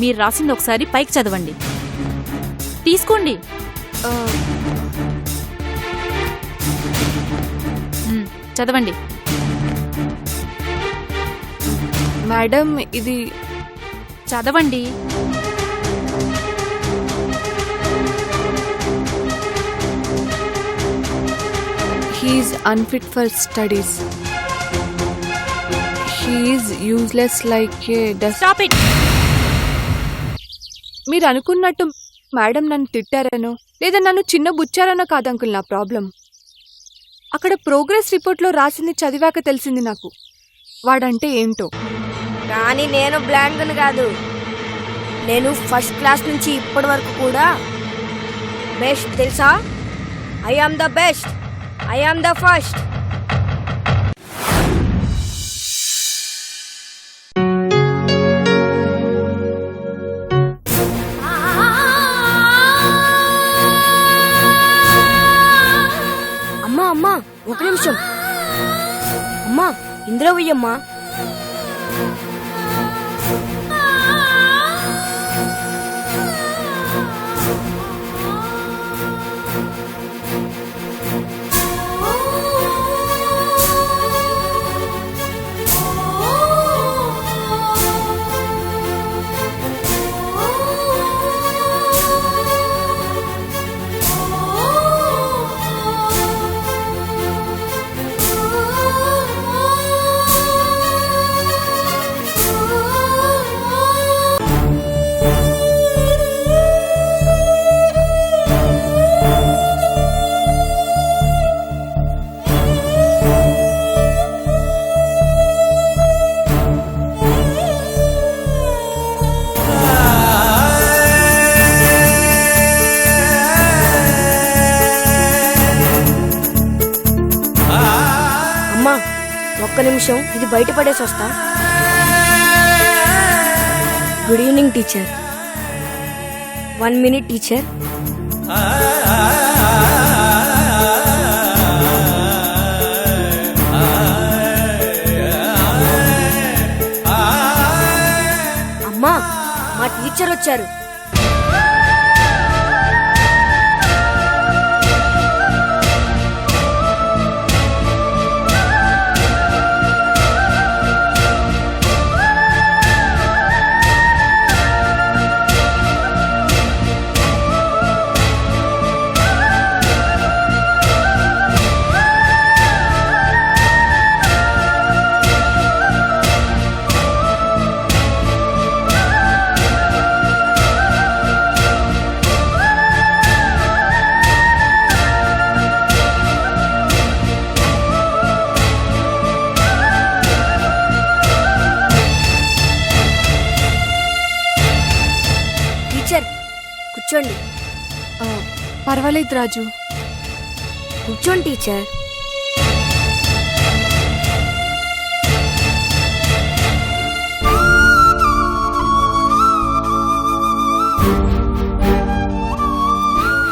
మీరు రాసింది ఒకసారి పైకి చదవండి. తీసుకోండి. చదవండి. మేడం ఇది చదవండి. He is unfit for studies. He is useless like a dust. Stop it. మీరు అనుకున్నట్టు మేడం నన్ను తిట్టారనో లేదా నన్ను చిన్న బుచ్చారనో కాదు అంకుల్ నా ప్రాబ్లం. అక్కడ ప్రోగ్రెస్ రిపోర్ట్లో రాసింది చదివాక తెలిసింది నాకు వాడంటే ఏంటో. కానీ నేను బ్లాంక్ కాదు. నేను ఫస్ట్ క్లాస్ నుంచి ఇప్పటి వరకు కూడా బెస్ట్ తెలుసా. I am the best. I am the first. అమ్మా అమ్మా ఒక నిమిషం. అమ్మా ఇంద్ర వెయ్యమ్మా. ఒక్క నిమిషం ఇది బయట పడేసి వస్తా. Good evening teacher. 1 minute teacher. అమ్మా మా టీచర్ వచ్చారు. కూర్చోండి. పర్వాలేదు రాజు. కూర్చోండి టీచర్.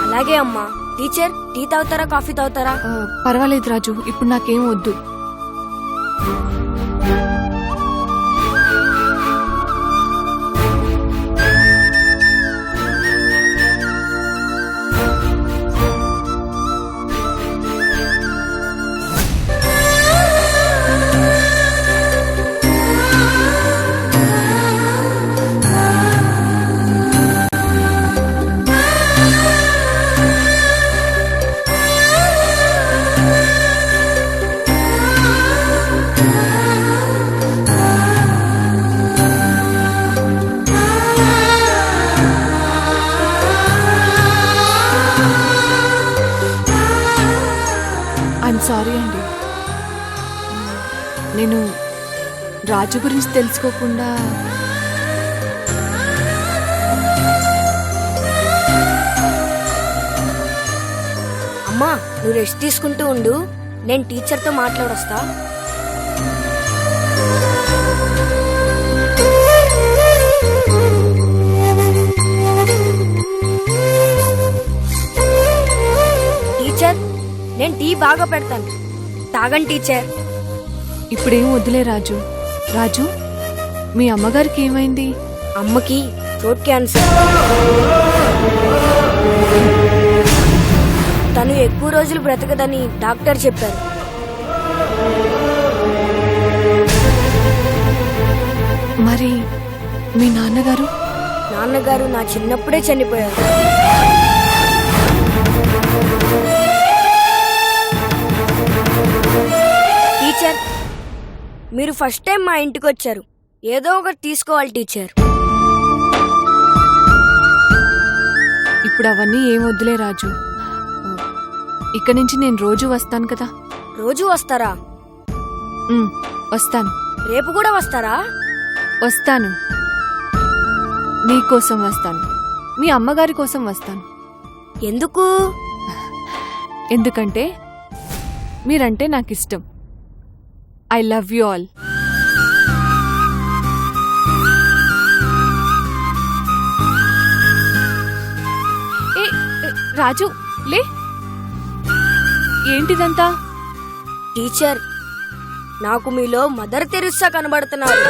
అలాగే అమ్మా. టీచర్ టీ తాగుతారా కాఫీ తాగుతారా? పర్వాలేదు రాజు, ఇప్పుడు నాకేం వద్దు. సారీ అండి, నేను రాజు గురించి తెలుసుకోకుండా. అమ్మా నువ్వు రెస్ట్ తీసుకుంటూ ఉండు, నేను టీచర్తో మాట్లాడొస్తా. టీచర్ నేను టీ బాగా పెడతాను, తాగండి టీచర్. ఇప్పుడేం వద్దులే రాజు. రాజు మీ అమ్మగారికి ఏమైంది? అమ్మకి థ్రోట్ క్యాన్సర్. తను ఎక్కువ రోజులు బ్రతకదని డాక్టర్ చెప్పారు. మరి మీ నాన్నగారు? నాన్నగారు నా చిన్నప్పుడే చనిపోయారు. టీచర్, మీరు ఫస్ట్ టైం మా ఇంటికి వచ్చారు. ఏదో ఒకటి తీసుకోవాలి టీచర్. ఇప్పుడు అవన్నీ ఏం వద్దులే రాజు. ఇక్కడి నుంచి నేను రోజు వస్తాను కదా. రోజు వస్తారా? వస్తాను. రేపు కూడా వస్తారా? వస్తాను. నీకోసం వస్తాను, మీ అమ్మగారి కోసం వస్తాను. ఎందుకు? ఎందుకంటే మీరంటే నాకు ఇష్టం. I love you all. ఏ రాజు, లే. ఏంటిదంతా? టీచర్, నాకు మీలో మదర్ తెరిస్సా కనబడుతున్నారు.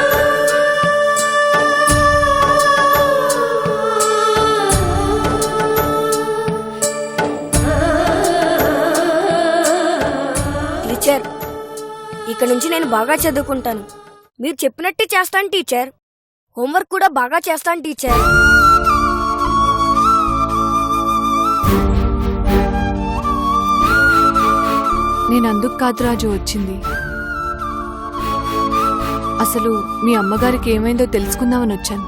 టీచర్, ఇక నుంచి నేను బాగా చదువుకుంటాను. మీరు చెప్పినట్టే చేస్తాను టీచర్. హోంవర్క్ కూడా బాగా చేస్తాను టీచర్. నేను అందుకు కాదు రాజు వచ్చింది. అసలు మీ అమ్మగారికి ఏమైందో తెలుసుకుందామని వచ్చాను.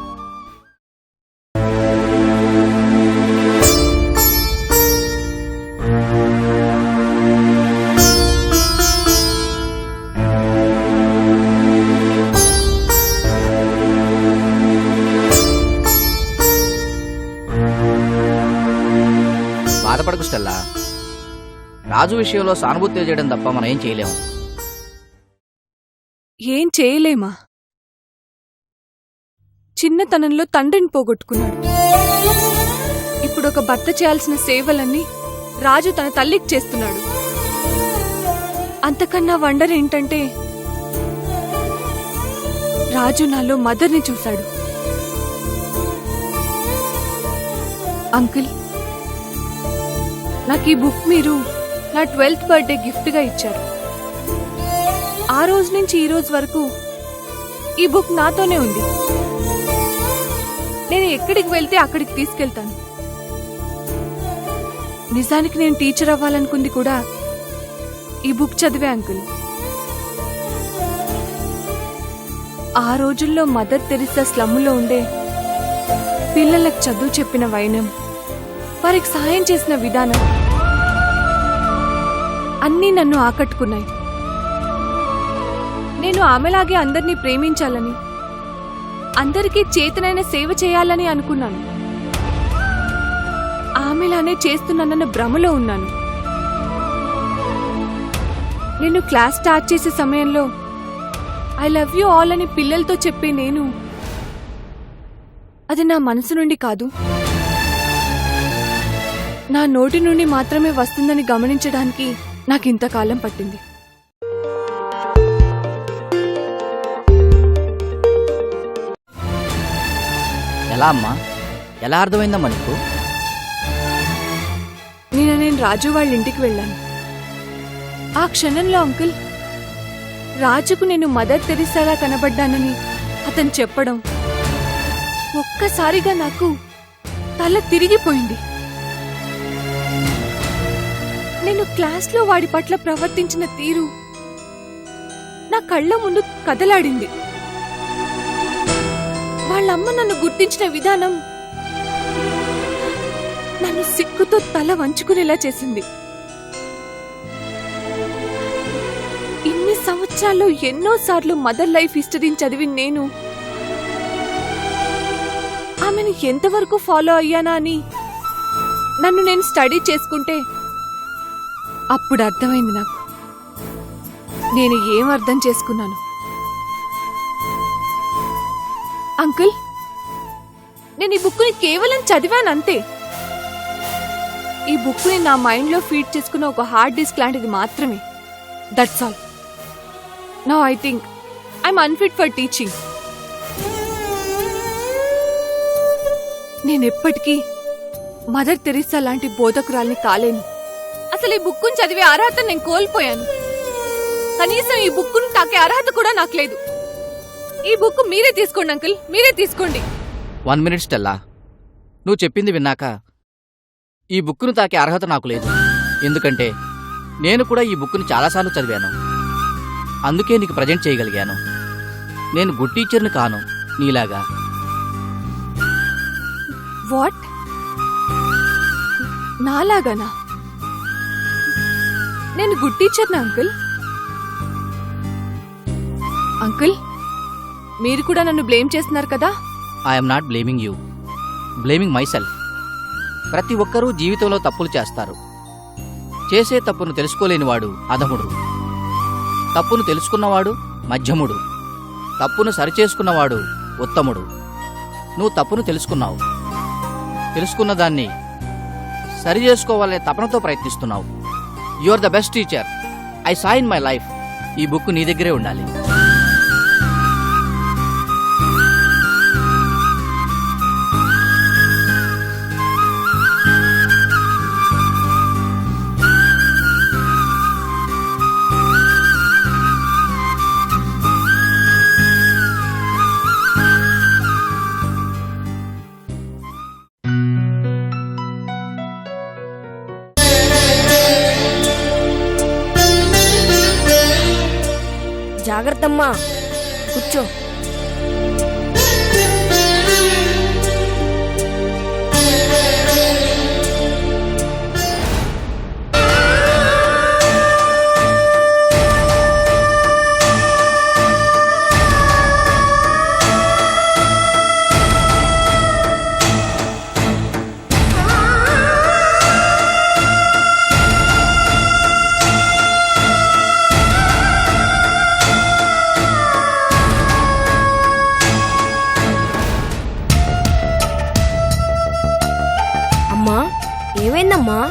బాధపడకు స్టెల్లా. రాజు విషయంలో సానుభూతి చేయడం తప్ప మనం ఏం చేయలేము. ఏం చేయలేమా? చిన్నతనంలో తండ్రిని పోగొట్టుకున్నాడు. ఇప్పుడు ఒక భర్త చేయాల్సిన సేవలన్నీ రాజు తన తల్లికి చేస్తున్నాడు. అంతకన్నా వండర్ ఏంటంటే రాజు నాలో మదర్ని చూశాడు. అంకుల్, నాకు ఈ బుక్ మీరు నా 12th బర్త్డే గిఫ్ట్గా ఇచ్చారు. ఆ రోజు నుంచి ఈ రోజు వరకు ఈ బుక్ నాతోనే ఉంది. నేను ఎక్కడికి వెళ్తే అక్కడికి తీసుకెళ్తాను. నిజానికి నేను టీచర్ అవ్వాలనుకుంది కూడా ఈ బుక్ చదివే అంకుల్. ఆ రోజుల్లో మదర్ తెరిసా స్లమ్ములో ఉండే పిల్లలకు చదువు చెప్పిన వైనం, వారికి సహాయం చేసిన విధానం అన్నీ నన్ను ఆకట్టుకున్నాయి. నేను ఆమెలాగే అందరినీ ప్రేమించాలని, అందరికీ చేతనైన సేవ చేయాలని అనుకున్నాను. ఆమెలానే చేస్తున్నానన్న భ్రమలో ఉన్నాను. నేను క్లాస్ స్టార్ట్ చేసే సమయంలో ఐ లవ్ యూ ఆల్ అని పిల్లలతో చెప్పే నేను, అది నా మనసు నుండి కాదు, నా నోటి నుండి మాత్రమే వస్తుందని గమనించడానికి నాకింతకాలం పట్టింది. ఎలా అమ్మా? ఎలా అర్థమైందమ్మా నీకు? నేను రాజు వాళ్ళ ఇంటికి వెళ్ళాను. ఆ క్షణంలో అంకుల్, రాజుకు నేను మదర్ తెరిసాలా కనబడ్డానని అతను చెప్పడం ఒక్కసారిగా నాకు తల తిరిగిపోయింది. నేను క్లాస్లో వాడి పట్ల ప్రవర్తించిన తీరు నా కళ్ళ ముందు కదలాడింది. వాళ్ళమ్మ నన్ను గుర్తించిన విధానం నన్ను సిగ్గుతో తల వంచుకునేలా చేసింది. ఇన్ని సంవత్సరాల్లో ఎన్నోసార్లు మదర్ లైఫ్ హిస్టరీని చదివి నేను ఆమెను ఎంతవరకు ఫాలో అయ్యానా అని నన్ను నేను స్టడీ చేసుకుంటే అప్పుడు అర్థమైంది నాకు నేను ఏం అర్థం చేసుకున్నాను. అంకుల్, నేను ఈ బుక్ని కేవలం చదివానంతే. ఈ బుక్ని నా మైండ్లో ఫీడ్ చేసుకున్న ఒక హార్డ్ డిస్క్ లాంటిది మాత్రమే. That's all. Now I think I'm unfit for teaching. నేనెప్పటికీ మదర్ తెరీసా లాంటి బోధకురాల్ని కాలేను. అసలు ఈ బుక్కును చదివే అర్హత నేను కోల్పోయాను. కనీసం ఈ బుక్కును తాకే అర్హత కూడా నాకు లేదు. ఈ బుక్ మీరే తీసుకోండి అంకుల్, మీరే తీసుకోండి. 1 minute స్టెల్లా, నువ్వు చెప్పింది విన్నాక ఈ బుక్కును తాకే అర్హత నాకు లేదు. ఎందుకంటే నేను కూడా ఈ బుక్కును చాలాసార్లు చదివాను. అందుకే నీకు ప్రజెంట్ చేయగలిగాను. నేను గుడ్ టీచర్ని కాను నీలాగా. వాట్? నాలాగానా? నేను గుడ్ టీచర్నా అంకుల్? అంకుల్, మీరు కూడా నన్ను బ్లేమ్ చేస్తున్నారు కదా? I'm not blaming you, blaming my self. ప్రతి ఒక్కరూ జీవితంలో తప్పులు చేస్తారు. చేసే తప్పును తెలుసుకోలేనివాడు అధముడు, తప్పును తెలుసుకున్నవాడు మధ్యముడు, తప్పును సరిచేసుకున్నవాడు ఉత్తముడు. నువ్వు తప్పును తెలుసుకున్నావు, తెలుసుకున్న దాన్ని సరి చేసుకోవాలనే తపనతో ప్రయత్నిస్తున్నావు. You are the best teacher I saw in my life. ఈ బుక్ నీ దగ్గరే ఉండాలి. జాగ్రత్తమ్మా, కూర్చో. అమ్మా, ఏమైందమ్మా?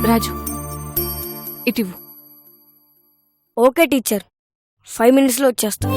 రాజు, ఇటివ్వు. ఓకే టీచర్, 5 minutesలో వచ్చేస్తా.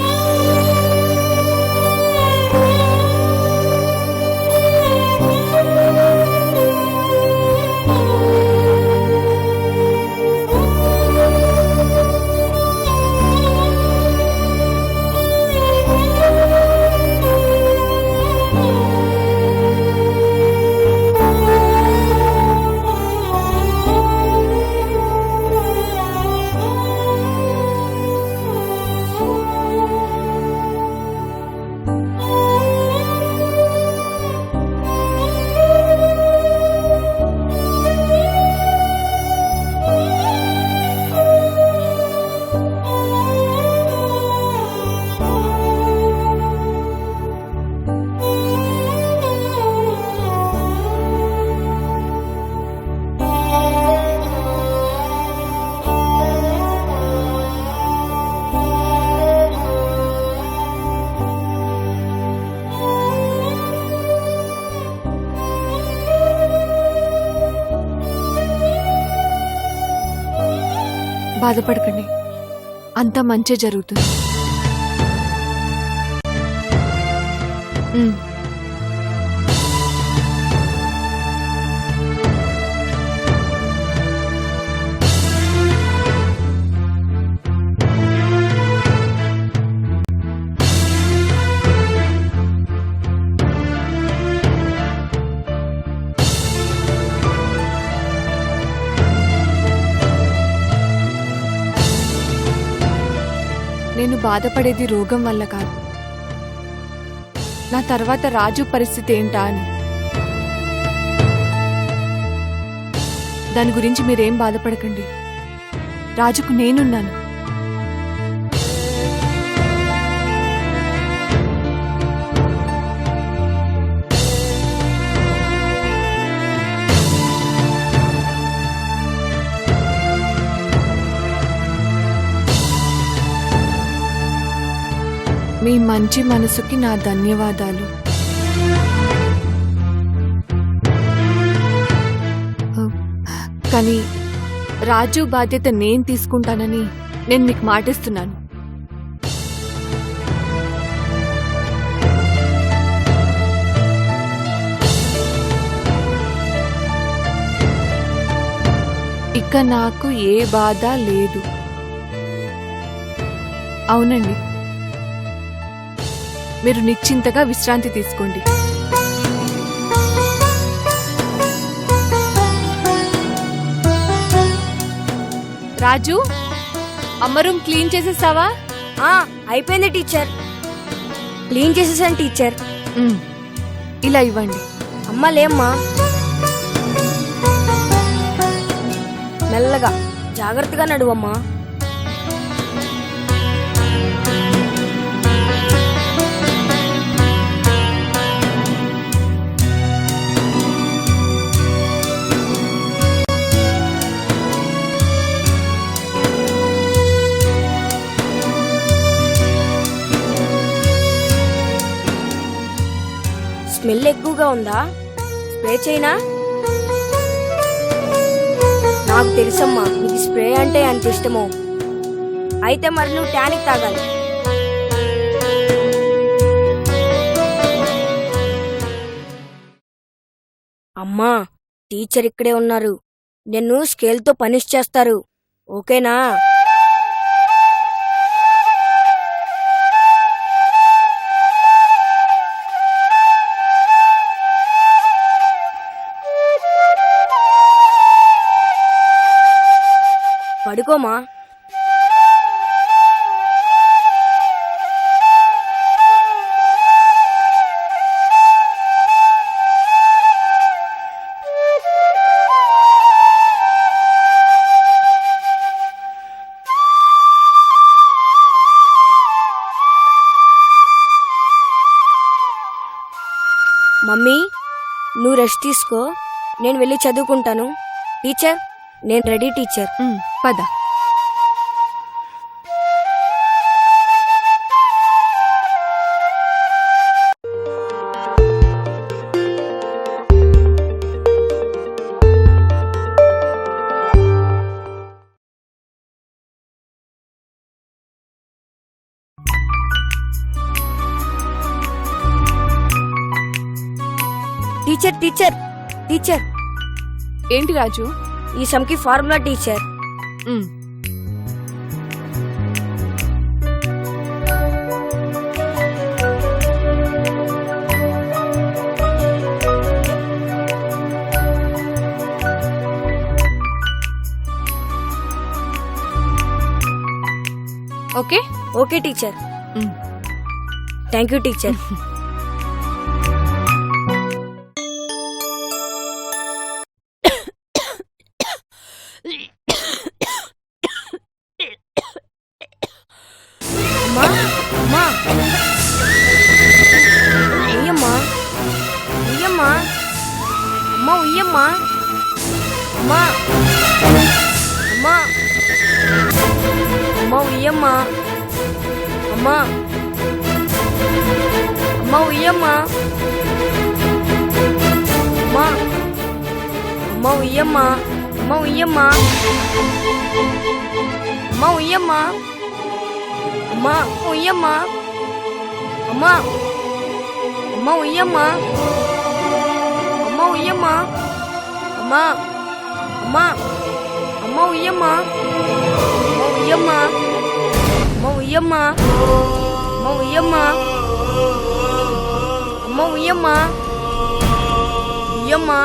బాధపడకండి, అంతా మంచి జరుగుతుంది. నేను బాధపడేది రోగం వల్ల కాదు, నా తర్వాత రాజు పరిస్థితి ఏంటా అని. దాని గురించి మీరేం బాధపడకండి, రాజుకు నేనున్నాను. మీ మంచి మనసుకి నా ధన్యవాదాలు. కానీ రాజు బాధ్యత నేను తీసుకుంటానని నేను మీకు మాటిస్తున్నాను. ఇక నాకు ఏ బాధ లేదు. అవునండి, మీరు నిశ్చింతగా విశ్రాంతి తీసుకోండి. రాజు, అమ్మ రూమ్ క్లీన్ చేసేసావా? అయిపోయింది టీచర్, క్లీన్ చేసేసాను టీచర్. ఇలా ఇవ్వండి. అమ్మ లేమ్మా, మెల్లగా జాగ్రత్తగా నడువమ్మా. స్మెల్ ఎక్కువగా ఉందా? స్ప్రే చేయనా? నాకు తెలుసమ్మా నీకు స్ప్రే అంటే అంత ఇష్టమో. అయితే మరి నువ్వు టానిక్ తాగాలి. అమ్మా, టీచర్ ఇక్కడే ఉన్నారు, నిన్ను స్కేల్తో పనిష్ చేస్తారు, ఓకేనా? పడుకోమా. మమ్మీ, నువ్వు రెస్ట్ తీసుకో, నేను వెళ్ళి చదువుకుంటాను. టీచర్, నేను రెడీ టీచర్. పద. Teacher teacher teacher. ఏంటి రాజు? ఈ సమ్కి formula teacher. Okay okay teacher. Thank you teacher. అమ్మా, ఉయ్యమ్మా, ఉయ్యమ్మా, అమ్మా ఉయ్యమ్మా, అమ్మా, అమ్మా, అమ్మా ఉయ్యమ్మా, అమ్మా, అమ్మా ఉయ్యమ్మా, అమ్మా, అమ్మా ఉయ్యమ్మా, అమ్మా ఉయ్యమ్మా, అమ్మా ఉయ్యమ్మా, అమ్మా ఉయ్యమ్మా, అమ్మా, అమ్మా ఉయ్యమ్మా, అమ్మా ఉయ్యమ్మా, అమ్మా, అమ్మా, అమ్మా ఉయ్యమ్మా, అమ్మా ఉయ్యమ్మా, అమ్మా ఉయ్యమ్మా, అమ్మా ఉయ్యమ్మా, అమ్మా ఉయ్యమ్మా, ఉయ్యమ్మా,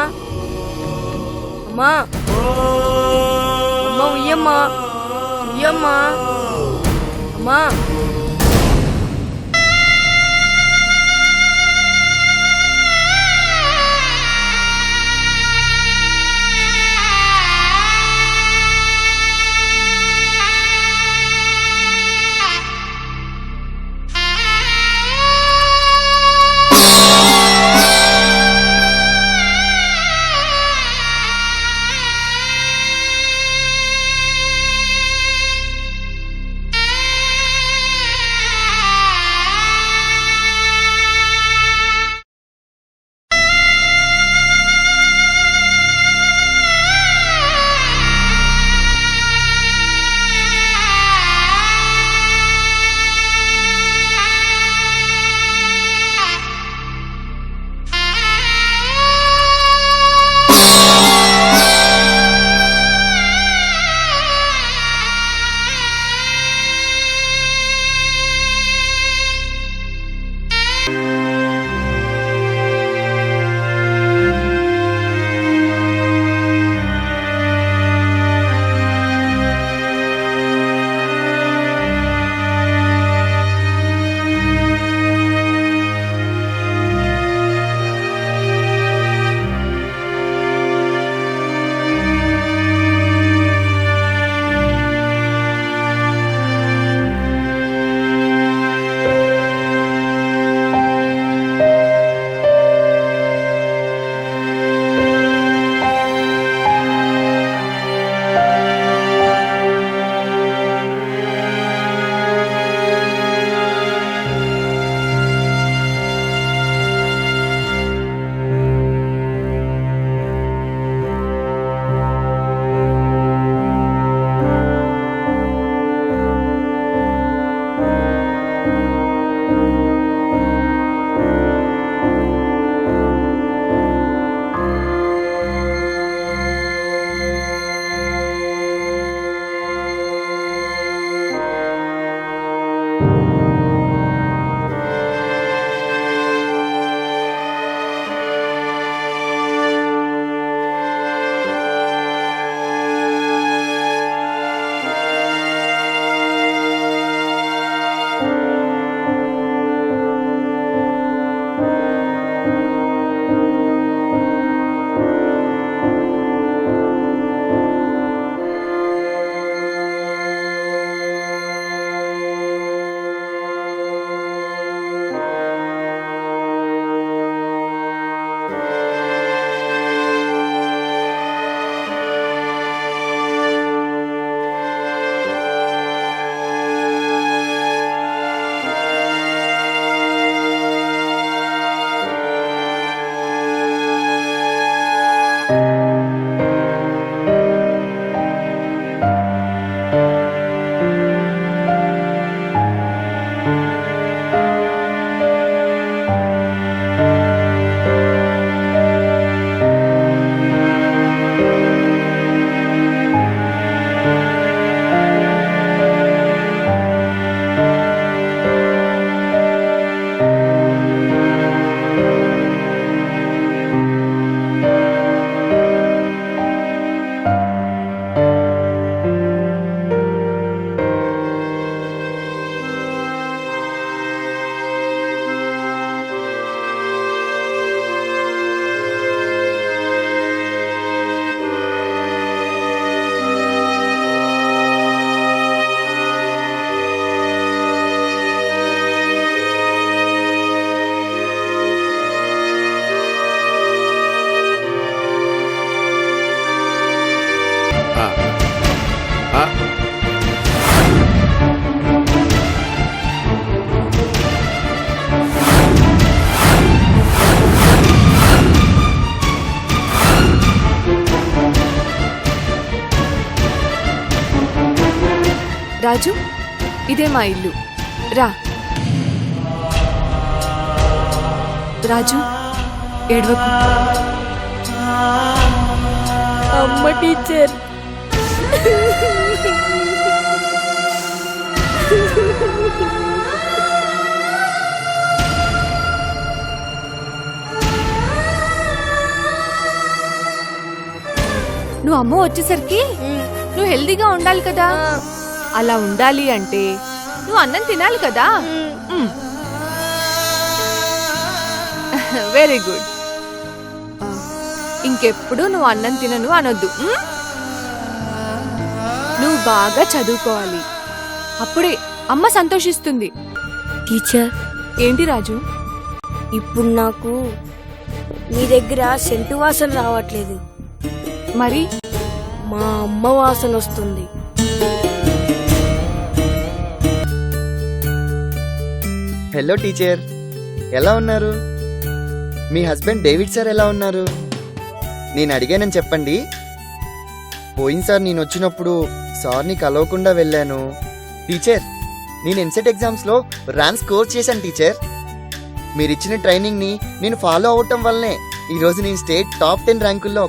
అమ్మా, అమ్మా ఉయ్యమ్మా, ఉయ్యమ్మా, అమ్మా, అమ్మా రాజు, ఇదే మా ఇల్లు. రా రాజు, ఏడవకు. అమ్మ టీచర్. నువ్వు అమ్మ వచ్చేసరికి నువ్వు హెల్దీగా ఉండాలి కదా. అలా ఉండాలి అంటే నువ్వు అన్నం తినాలి కదా వెరీ గుడ్ ఇంకెప్పుడు నువ్వు అన్నం తినను అనొద్దు నువ్వు బాగా చదువుకోవాలి అప్పుడే అమ్మ సంతోషిస్తుంది. టీచర్, ఏంటి రాజు? ఇప్పుడు నాకు మీ దగ్గర సెంటు వాసన రావట్లేదు, మరి మా అమ్మ వాసన వస్తుంది. హలో టీచర్, ఎలా ఉన్నారు? మీ హస్బెండ్ డేవిడ్ సార్ ఎలా ఉన్నారు? నేను అడిగానని చెప్పండి. పోయినసారి నేను వచ్చినప్పుడు సార్ని కలవకుండా వెళ్ళాను. టీచర్, నేను ఎన్సెట్ ఎగ్జామ్స్లో ర్యాంక్ స్కోర్ చేశాను టీచర్. మీరిచ్చిన ట్రైనింగ్ని నేను ఫాలో అవ్వటం వల్లనే ఈరోజు నేను స్టేట్ టాప్ 10 ర్యాంకుల్లో